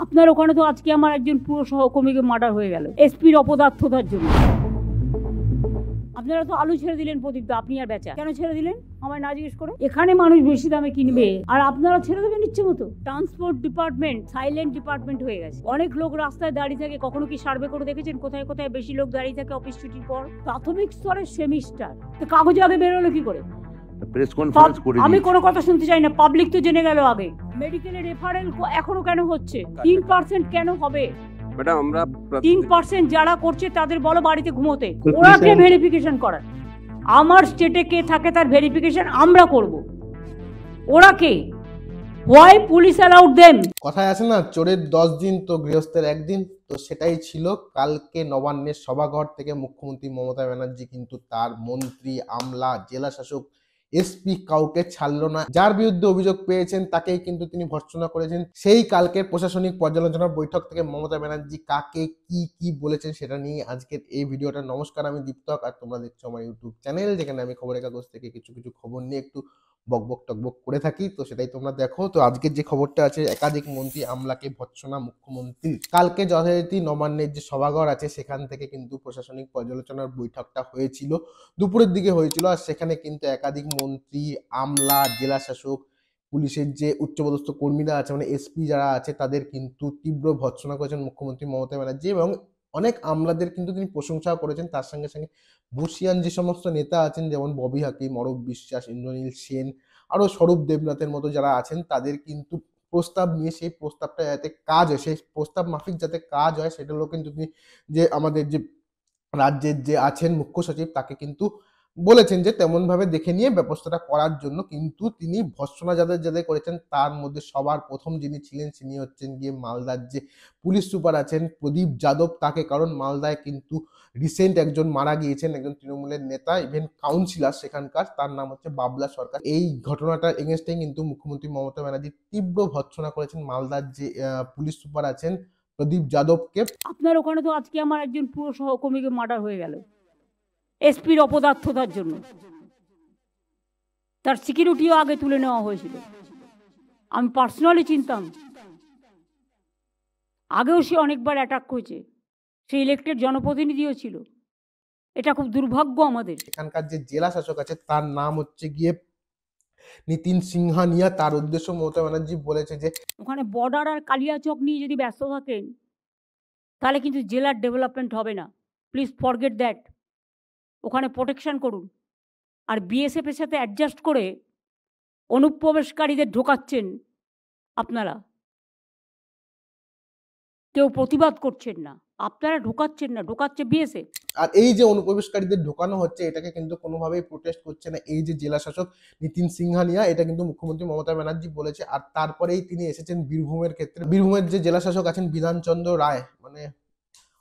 আপনার ওখানে তো আজকে আমার একজন পুরো সহকর্মীকে মার্ডার হয়ে গেল এসপির অপদার্থতার জন্য। আপনারা তো আলু ছেড়ে দিলেন প্রদীপ দা, আপনি আর বেচা কেন ছেড়ে দিলেন আমায় না জিজ্ঞেস করে? এখানে মানুষ বেশি দামে কিনবে আর আপনারা ছেড়ে দেবেন ইচ্ছে মতো। ট্রান্সপোর্ট ডিপার্টমেন্ট সাইলেন্ট ডিপার্টমেন্ট হয়ে গেছে। অনেক লোক রাস্তায় দাঁড়িয়ে থাকে, কখনো কি সার্ভে করে দেখেছেন কোথায় কোথায় বেশি লোক দাঁড়িয়ে থাকে অফিস ছুটির পর? প্রাথমিক স্তরের সেমিস্টার তো কাগজে আগে বেরোলো কি করে? প্রেস কনফারেন্স করে আমি কোনো কথা শুনতে চাই না, পাবলিক তো জেনে গেল আগে। মেডিকেলে রেফারেল এখনো কেন হচ্ছে? 3% কেন হবে? ম্যাডাম আমরা 3% যারা করছে তাদের বলো বাড়িতে ঘুমোতে। ওরা কে ভেরিফিকেশন করার? আমার স্টেটে কে থাকে তার ভেরিফিকেশন আমরা করব। ওরা কে? Why police allowed them? কথায় আছে না, চোরের 10 দিন তো গৃহস্থের একদিন। তো সেটাই ছিল কালকে নবান্নের সভাঘর থেকে মুখ্যমন্ত্রী মমতা ব্যানার্জি কিন্তু তার মন্ত্রী, আমলা, জেলা শাসক, এসপি কাউকে ছাড়লো না। যার বিরুদ্ধে অভিযোগ পেয়েছেন তাকেই কিন্তু তিনি ভর্ৎসনা করেছেন। সেই কালকের প্রশাসনিক পর্যালোচনা বৈঠক থেকে মমতা ব্যানার্জি কাকে কি কি বলেছেন সেটা নিয়ে আজকের এই ভিডিওটা। নমস্কার, আমি দীপ্তক আর তোমরা দেখছো আমার ইউটিউব চ্যানেল, যেখানে আমি খবরের কাগজ থেকে কিছু কিছু খবর নিয়ে একটু বকবক টকবক করে থাকি। তো সেটাই তোমরা দেখো। তো আজকের যে খবরটা আছে, একাধিক মন্ত্রী আমলাকে ভর্ৎসনা মুখ্যমন্ত্রী। কালকে যথারীতি নবান্নের যে সভাঘর আছে সেখান থেকে কিন্তু প্রশাসনিক পর্যালোচনার বৈঠকটা হয়েছিল, দুপুরের দিকে হয়েছিল। আর সেখানে কিন্তু একাধিক মন্ত্রী, আমলা, জেলা শাসক, পুলিশের যে উচ্চপদস্থ কর্মীরা আছে মানে এসপি যারা আছে তাদের কিন্তু তীব্র ভর্ৎসনা করেছেন মুখ্যমন্ত্রী মমতা ব্যানার্জি। এবং অনেক আমলাদের কিন্তু তিনি প্রশংসাও করেছেন। তার সঙ্গে সঙ্গে বর্ষীয়ান যে সমস্ত নেতা আছেন, যেমন ববি হাকিম, অরূপ বিশ্বাস, ইন্দ্রনীল সেন, আরও স্বরূপ দেবনাথের মতো যারা আছেন, তাদের কিন্তু প্রস্তাব নিয়ে সেই প্রস্তাবটা যাতে কাজ হয়, সেই প্রস্তাব মাফিক যাতে কাজ হয়, সেটাও কিন্তু তিনি যে আমাদের যে রাজ্যের যে আছেন মুখ্য সচিব তাকে কিন্তু বলেছেন যে তেমনভাবে দেখে নিয়ে ব্যবস্থাটা করার জন্য। কিন্তু তিনি ভর্ৎসনা যাদের যাদের করেছেন তার মধ্যে সবার প্রথম যিনি ছিলেন তিনি হচ্ছেন গিয়ে মালদার যে পুলিশ সুপার আছেন প্রদীপ যাদব তাকে। কারণ মালদায় কিন্তু রিসেন্ট একজন মারা গিয়েছেন, একজন তৃণমূলের নেতা, ইভেন কাউন্সিলর সেখানকার, তার নাম হচ্ছে বাবলা সরকার। এই ঘটনাটার এগেনস্টে কিন্তু মুখ্যমন্ত্রী মমতা ব্যানার্জি তীব্র ভর্ৎসনা করেছেন মালদার যে পুলিশ সুপার আছেন প্রদীপ যাদবকে। আপনার ওখানে তো আজকে আমার একজন পুরো সহকর্মীকে মার্ডার হয়ে গেল এসপির অপদার্থতার জন্য। তার সিকিউরিটিও আগে তুলে নেওয়া হয়েছিল। আমি পার্সোনালি চিনতাম, আগেও সে অনেকবার অ্যাটাক করেছে, সে ইলেক্টেড জনপ্রতিনিধিও ছিল। এটা খুব দুর্ভাগ্য আমাদের। এখানকার যে জেলা শাসক আছে তার নাম হচ্ছে গিয়ে নিতিন সিংহানিয়া। তার উদ্দেশ্য মমতা ব্যানার্জি বলেছে যে ওখানে বর্ডার আর কালিয়াচক নিয়ে যদি ব্যস্ত থাকেন তাহলে কিন্তু জেলার ডেভেলপমেন্ট হবে না। Please forget that. ওখানে প্রোটেকশন করুন। আর বিএসএফ এর সাথে অ্যাডজাস্ট করে অনুপ্রবেশকারীদের ঢোকাচ্ছেন আপনারা, কেউ প্রতিবাদ করছেন না, আপনারা ঢোকাচ্ছেন না, ঢোকাচ্ছে বিএসএফ। আর এই যে অনুপ্রবেশকারীদের ঢোকানো হচ্ছে এটাকে কিন্তু কোনোভাবেই প্রোটেস্ট করছে না এই যে জেলা শাসক নিতিন সিংহানিয়া। এটা কিন্তু মুখ্যমন্ত্রী মমতা ব্যানার্জি বলেছে। আর তারপরেই তিনি এসেছেন বীরভূমের ক্ষেত্রে। বীরভূমের যে জেলা শাসক আছেন বিধানচন্দ্র রায়, মানে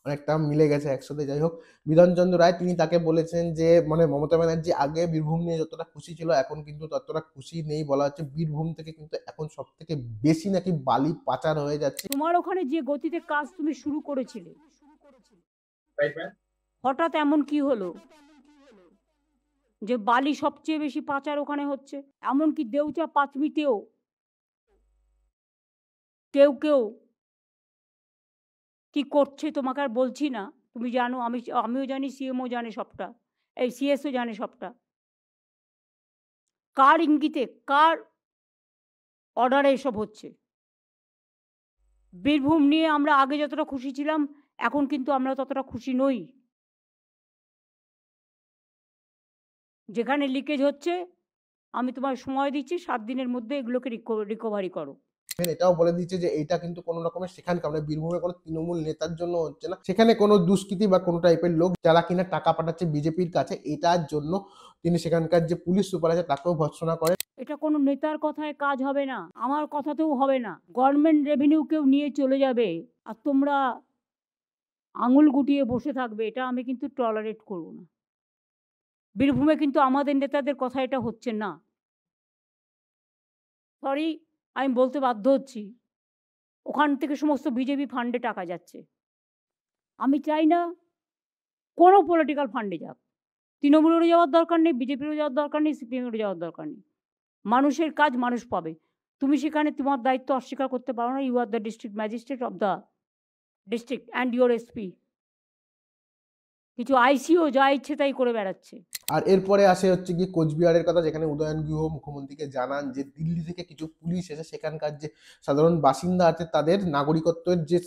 অনেকটা মিলে গেছে একসাথে, যাই হোক, বিধানচন্দ্র রায়, তিনি তাকে বলেছেন যে মানে মমতা ব্যানার্জি আগে বীরভূম নিয়ে যতটা খুশি ছিল এখন কিন্তু ততটা খুশি নেই। বলা হচ্ছে বীরভূম থেকে কিন্তু এখন সব থেকে বেশি নাকি বালি পাচার হয়ে যাচ্ছে। তোমার ওখানে যে গতিতে কাজ তুমি শুরু করেছিলে, হঠাৎ এমন কি হলো যে বালি সবচেয়ে বেশি পাচার ওখানে হচ্ছে? এমনকি দেউচা পাঁচমিতেও কেউ কেউ কি করছে তোমাকে আর বলছি না, তুমি জানো, আমিও জানি, সিএমও জানে সবটা, এই সিএসও জানে সবটা। কার ইঙ্গিতে, কার অর্ডারে এসব হচ্ছে? বীরভূম নিয়ে আমরা আগে যতটা খুশি ছিলাম এখন কিন্তু আমরা ততটা খুশি নই। যেখানে লিকেজ হচ্ছে আমি তোমার সময় দিচ্ছি, 7 দিনের মধ্যে এগুলোকে রিকভারি করো। এটাও বলে দিচ্ছে যে এইটা কিন্তু কোনো রকমের সেখানকার মানে বীরভূমে কোনো তৃণমূল নেতার জন্য হচ্ছে না, সেখানে কোনো দুষ্কৃতী বা কোনো টাইপের লোক যারা কিনা টাকা পাঠাচ্ছে বিজেপির কাছে, এটার জন্য তিনি সেখানকার যে পুলিশ সুপার আছে তাকেও ভর্ৎসনা করেন। এটা কোনো নেতার কথায় কাজ হবে না, আমার কথাতেও হবে না। গভর্নমেন্ট রেভিনিউ কেউ নিয়ে চলে যাবে আর তোমরা আঙুল গুটিয়ে বসে থাকবে, এটা আমি কিন্তু টলারেট করব না। বীরভূমে কিন্তু আমাদের নেতাদের কথা এটা হচ্ছে না। সরি, আমি বলতে বাধ্য হচ্ছি, ওখান থেকে সমস্ত বিজেপি ফান্ডে টাকা যাচ্ছে। আমি চাই না কোনো পলিটিক্যাল ফান্ডে যাক। তৃণমূলেরও যাওয়ার দরকার নেই, বিজেপিরও যাওয়ার দরকার নেই, সিপিএমেরও যাওয়ার দরকার নেই। মানুষের কাজ মানুষ পাবে। তুমি সেখানে তোমার দায়িত্ব অস্বীকার করতে পারো না। You are the district magistrate of the district and your SP. কিছু আইসিও যা ইচ্ছে তাই করে বেড়াচ্ছে। আর এরপরে আসে হচ্ছে কি কোচবিহারের কথা, যেখানে উদয়ন গুহ মুখ্যমন্ত্রীকে জানান যে দিল্লি থেকে কিছু পুলিশ এসে সেখানকার যে সাধারণ বাসিন্দা আছে তাদের নাগরিকত্বের যে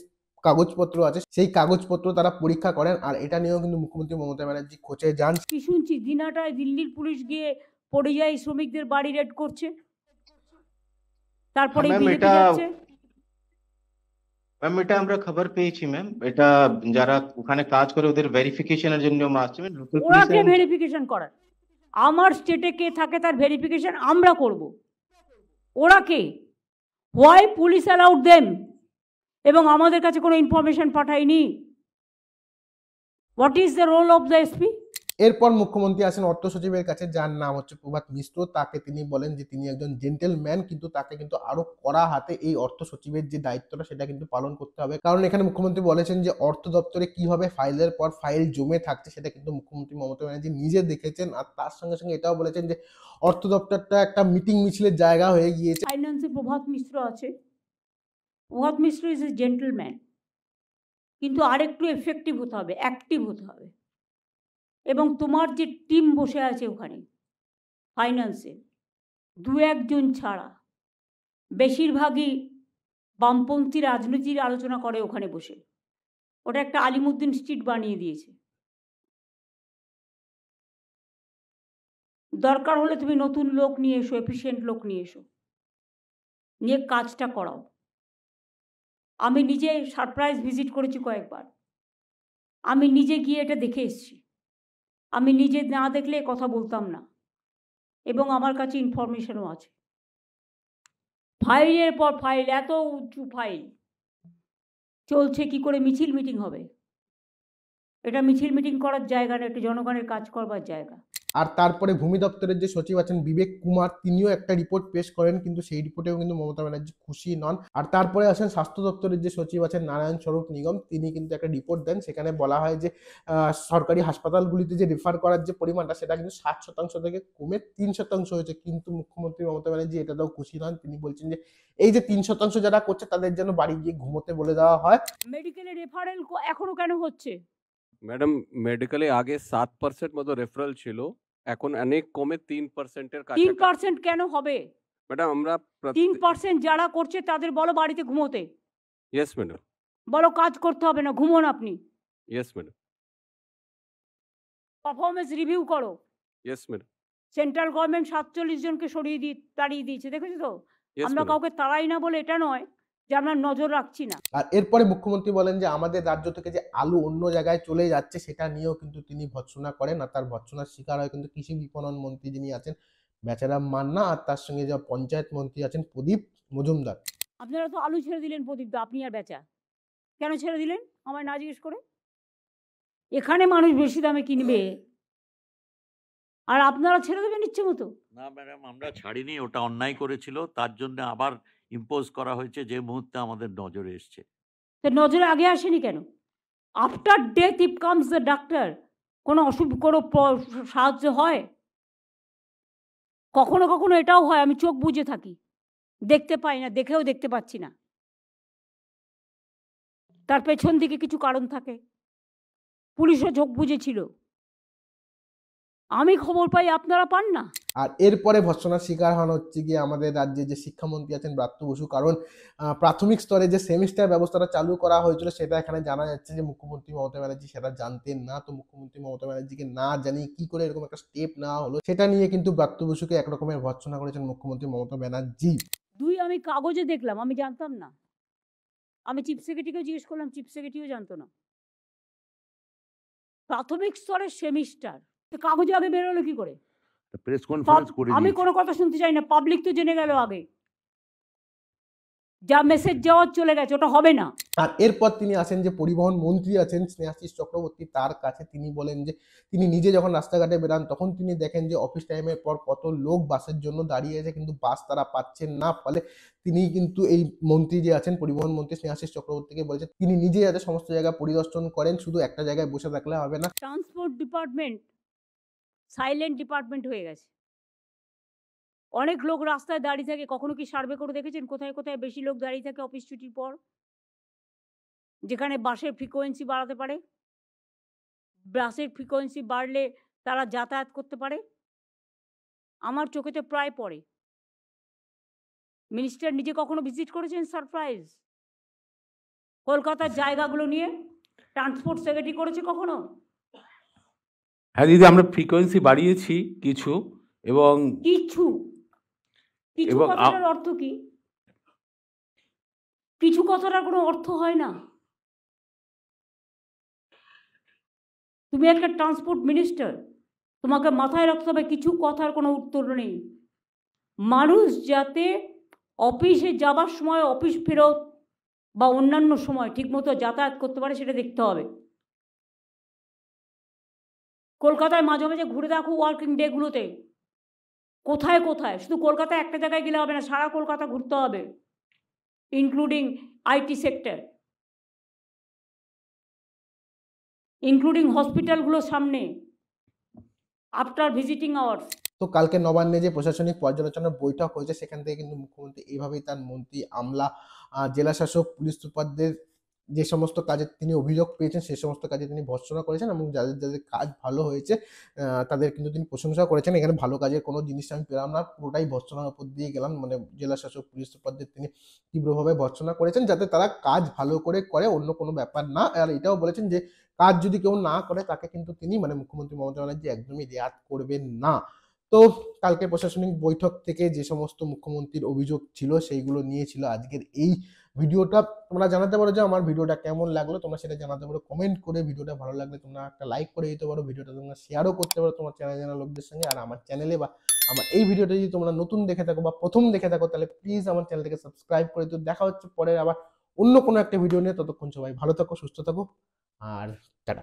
কাগজপত্র আছে সেই কাগজপত্র তারা পরীক্ষা করেন। আর এটা নিয়েও কিন্তু মুখ্যমন্ত্রী মমতা ব্যানার্জি খোঁচে যান। কি শুনছি দিনাটায় দিল্লির পুলিশ গিয়ে পরিযায়ী শ্রমিকদের বাড়ি রেড করছে, তারপরে ম্যাম বিজেপি এটা যাচ্ছে। ম্যাম এটা আমরা খবর পেয়েছি ম্যাম, এটা যারা ওখানে কাজ করে ওদের ভেরিফিকেশনের জন্য আসছে ম্যাম, লোকাল ওরা কে পুলিশ। ভেরিফিকেশন করার? আমার স্টেটে কে থাকে তার ভেরিফিকেশন আমরা করব। ওরা কে? Why police allowed them? এবং আমাদের কাছে কোনো ইনফরমেশন পাঠায়নি। What is the role of the SP? এরপর মুখ্যমন্ত্রী আসেন অর্থ সচিবের কাছে, যার নাম হচ্ছে প্রভাত মিশ্র। তাকে তিনি বলেন যে তিনি একজন জেন্টেলম্যান, কিন্তু তাকে কিন্তু আরো কড়া হাতে এই অর্থ সচিবের যে দায়িত্বটা সেটা কিন্তু পালন করতে হবে। কারণ এখানে মুখ্যমন্ত্রী বলেছেন যে অর্থ দপ্তরে কিভাবে ফাইলের পর ফাইল জমে থাকছে সেটা কিন্তু মুখ্যমন্ত্রী মমতা ব্যানার্জি নিজে দেখেছেন। আর তার সঙ্গে সঙ্গে এটাও বলেছেন যে অর্থ দপ্তরটা একটা মিটিং মিছিলের জায়গা হয়ে গিয়েছে। ফাইন্যান্সে প্রভাত মিশ্র আছে। প্রভাত মিশ্র ইজ এ জেন্টলম্যান, কিন্তু আরেকটু এফেক্টিভ হতে হবে, অ্যাক্টিভ হতে হবে। এবং তোমার যে টিম বসে আছে ওখানে ফাইন্যান্সে, দু একজন ছাড়া বেশিরভাগই বামপন্থী রাজনীতির আলোচনা করে ওখানে বসে। ওটা একটা আলিমুদ্দিন স্ট্রিট বানিয়ে দিয়েছে। দরকার হলে তুমি নতুন লোক নিয়ে এসো, এফিশিয়েন্ট লোক নিয়ে এসো, নিয়ে কাজটা করাও। আমি নিজে সারপ্রাইজ ভিজিট করেছি কয়েকবার, আমি নিজে গিয়ে এটা দেখে এসেছি। আমি নিজে না দেখলে কথা বলতাম না, এবং আমার কাছে ইনফরমেশনও আছে। ফাইলের পর ফাইল, এত উঁচু ফাইল চলছে, কি করে মিছিল মিটিং হবে? এটা মিছিল মিটিং করার জায়গা না, এটা জনগণের কাজ করবার জায়গা। আর তারপরে ভূমি দপ্তরের যে সচিব আছেন বিবেক কুমার, তিনিও একটা রিপোর্ট পেশ করেন, কিন্তু সেই রিপোর্টেও কিন্তু মমতা ব্যানার্জি খুশি নন। আর তারপরে আসেন স্বাস্থ্য দপ্তরের যে সচিব আছেন নারায়ণ স্বরূপ নিগম, তিনি কিন্তু একটা রিপোর্ট দেন। সেখানে বলা হয় যে সরকারি হাসপাতালগুলিতে যে রেফার করার যে পরিমাণটা সেটা কিন্তু 60% থেকে কমে 3% হয়েছে। কিন্তু মুখ্যমন্ত্রী মমতা ব্যানার্জি এটাতেও খুশি নন। তিনি বলছেন যে এই যে 3% যারা করছে তাদের যেন বাড়ি গিয়ে ঘুমোতে বলে দেওয়া হয়। মেডিকেলে রেফারেল এখনো কেন হচ্ছে? ম্যাডাম মেডিকেলে আগে 7% মতো রেফারেল ছিল, এখন অনেক কমে 3%-এর কাছে। 3% কেন হবে? ম্যাডাম আমরা 3% যারা করছে তাদের বলো বাড়িতে ঘুমোতে। ইয়েস ম্যাডাম, বলো কাজ করতে হবে না, ঘুমোন আপনি। ইয়েস ম্যাডাম, পারফরমেন্স রিভিউ করো। ইয়েস ম্যাডাম, সেন্ট্রাল গভর্নমেন্ট 47 জনকে তাড়িয়ে দিয়েছে, দেখেছো তো? ইয়েস আমরা ম্যাডাম। কাউকে তাড়াই না বলে এটা নয় যে আমরা নজর রাখছি না। আর এরপরে মুখ্যমন্ত্রী বলেন যে আমাদের রাজ্য থেকে যে আলু অন্য জায়গায় চলে যাচ্ছে সেটা নিয়েও কিন্তু তিনি ভর্ৎসনা করেন। আর তার ভর্ৎসনার শিকার হয় কিন্তু কৃষি বিপণন মন্ত্রী যিনি আছেন বেচারাম মান্না, আর তার সঙ্গে যে পঞ্চায়েত মন্ত্রী আছেন প্রদীপ মজুমদার। আপনারা তো আলু ছেড়ে দিলেন প্রদীপ দা, আপনি আর বেচা কেন ছেড়ে দিলেন আমায় না জিজ্ঞেস করে? এখানে মানুষ বেশি দামে কিনবে আর আপনারা ছেড়ে দেবেন ইচ্ছে মতো? না ম্যাডাম, আমরা ছাড়িনি, ওটা অন্যায় করেছিল, তার জন্য আবার ইম্পোজ করা হয়েছে যে মুহূর্তে আমাদের নজরে এসছে। তো নজরে আগে আসেনি কেন? After death if comes the doctor, কোনো কোনো সাহায্য হয়? কখনো কখনো এটাও হয় আমি চোখ বুজে থাকি, দেখতে পাই না, দেখেও দেখতে পাচ্ছি না। তার পেছন দিকে কিছু কারণ থাকে। পুলিশও চোখ বুজেছিল, আমি খবর পাই, আপনারা পান না। আর এরপরে ভর্ৎসনার শিকার হন হচ্ছে গিয়ে আমাদের রাজ্যে যে শিক্ষামন্ত্রী আছেন ব্রাত্য বসু। কারণ প্রাথমিক স্তরে যে সেমিস্টার ব্যবস্থাটা চালু করা হয়েছিল সেটা এখানে জানা যাচ্ছে যে মুখ্যমন্ত্রী মমতা ব্যানার্জি সেটা জানতেন না। তো মুখ্যমন্ত্রী মমতা ব্যানার্জিকে না জানিয়ে কি করে এরকম একটা স্টেপ নেওয়া হলো সেটা নিয়ে কিন্তু ব্রাত্য বসুকে একরকমের ভর্ৎসনা করেছেন মুখ্যমন্ত্রী মমতা ব্যানার্জি। আমি কাগজে দেখলাম, আমি জানতাম না। আমি চিফ সেক্রেটারিকেও জিজ্ঞেস করলাম, চিফ সেক্রেটারিও জানতো না। প্রাথমিক স্তরের সেমিস্টার কাগজে আগে বেরোলো কি করে? প্রেস কনফারেন্স করে আমি দিয়েছে। কোনো কথা শুনতে চাই না, পাবলিক তো জেনে গেল আগে। যা মেসেজ যাওয়ার চলে গেছে, ওটা হবে না। আর এরপর তিনি আসেন যে পরিবহন মন্ত্রী আছেন স্নেহাশিস চক্রবর্তী, তার কাছে তিনি বলেন যে তিনি নিজে যখন রাস্তাঘাটে বেরান তখন তিনি দেখেন যে অফিস টাইমের পর কত লোক বাসের জন্য দাঁড়িয়ে আছে, কিন্তু বাস তারা পাচ্ছেন না। ফলে তিনি কিন্তু এই মন্ত্রী যে আছেন পরিবহন মন্ত্রী স্নেহাশিস চক্রবর্তীকে বলেছেন তিনি নিজে যাতে সমস্ত জায়গা পরিদর্শন করেন, শুধু একটা জায়গায় বসে থাকলে হবে না। ট্রান্সপোর্ট ডিপার্টমেন্ট সাইলেন্ট ডিপার্টমেন্ট হয়ে গেছে। অনেক লোক রাস্তায় দাঁড়িয়ে থাকে, কখনো কি সার্ভে করে দেখেছেন কোথায় কোথায় বেশি লোক দাঁড়িয়ে থাকে অফিস ছুটির পর, যেখানে বাসের ফ্রিকোয়েন্সি বাড়াতে পারে, বাসের ফ্রিকোয়েন্সি বাড়লে তারা যাতায়াত করতে পারে? আমার চোখেতে প্রায় পড়ে। মিনিস্টার নিজে কখনো ভিজিট করেছেন সারপ্রাইজ কলকাতার জায়গাগুলো নিয়ে? ট্রান্সপোর্ট সেক্রেটারি করেছে কখনো? হ্যাঁ দিদি, আমরা ফ্রিকোয়েন্সি বাড়িয়েছি কিছু, এবং কিছু কিছু এবং কথাটার অর্থ কি? কিছু কথাটার কোনো অর্থ হয় না। তুমি একটা ট্রান্সপোর্ট মিনিস্টার, তোমাকে মাথায় রাখতে হবে কিছু কথার কোনো উত্তর নেই। মানুষ যাতে অফিসে যাবার সময়, অফিস ফেরত বা অন্যান্য সময় ঠিকমতো যাতায়াত করতে পারে সেটা দেখতে হবে। কলকাতায় মাঝে মাঝে ঘুরে দেখো ওয়ার্কিং ডেগুলোতে, কোথায় কোথায়, শুধু কলকাতায় একটা জায়গায় গেলে হবে না, সারা কলকাতা ঘুরতে হবে, ইনক্লুডিং আইটি সেক্টর, ইনক্লুডিং হসপিটালগুলোর সামনে আফটার ভিজিটিং আওয়ার্স। তো কালকে নবান্নে যে প্রশাসনিক পর্যালোচনা বৈঠক হয়েছে সেখান থেকে কিন্তু মুখ্যমন্ত্রী এইভাবেই তার মন্ত্রী, আমলা, জেলা শাসক, পুলিশ সুপারদের যে সমস্ত কাজে তিনি অভিযোগ পেয়েছেন সেই সমস্ত কাজে তিনি ভর্ৎসনা করেছেন, এবং যাদের যাদের কাজ ভালো হয়েছে তাদের কিন্তু তিনি প্রশংসা করেছেন। এখানে ভালো কাজের কোনো জিনিস আমি পেলাম না, পুরোটাই ভর্ৎসনার উপর দিয়ে গেলাম। মানে জেলা শাসক, পুলিশ সুপারদের তিনি তীব্রভাবে ভর্ৎসনা করেছেন যাতে তারা কাজ ভালো করে করে, অন্য কোনো ব্যাপার না। আর এটাও বলেছেন যে কাজ যদি কেউ না করে তাকে কিন্তু তিনি, মানে মুখ্যমন্ত্রী মমতা ব্যানার্জি, একদমই রেয়াত করবেন না। তো কালকে প্রশাসনিক বৈঠক থেকে যে সমস্ত মুখ্যমন্ত্রীর অভিযোগ ছিল সেইগুলো নিয়েছিল আজকের এই ভিডিওটা। তোমরা জানাতে পারো যে আমার ভিডিওটা কেমন লাগলো, তোমরা সেটা জানাতে পারো কমেন্ট করে। ভিডিওটা ভালো লাগলে তোমরা একটা লাইক করে দিতে পারো, ভিডিওটা তোমরা শেয়ারও করতে পারো তোমার চ্যানেল জানা লোকদের সঙ্গে। আর আমার চ্যানেলে বা আমার এই ভিডিওটা যদি তোমরা নতুন দেখে থাকো বা প্রথম দেখে থাকো তাহলে প্লিজ আমার চ্যানেলটাকে সাবস্ক্রাইব করে দিও। দেখা হচ্ছে পরে আবার অন্য কোনো একটা ভিডিও নিয়ে। ততক্ষণ সবাই ভালো থাকো, সুস্থ থাকো, আর টাটা।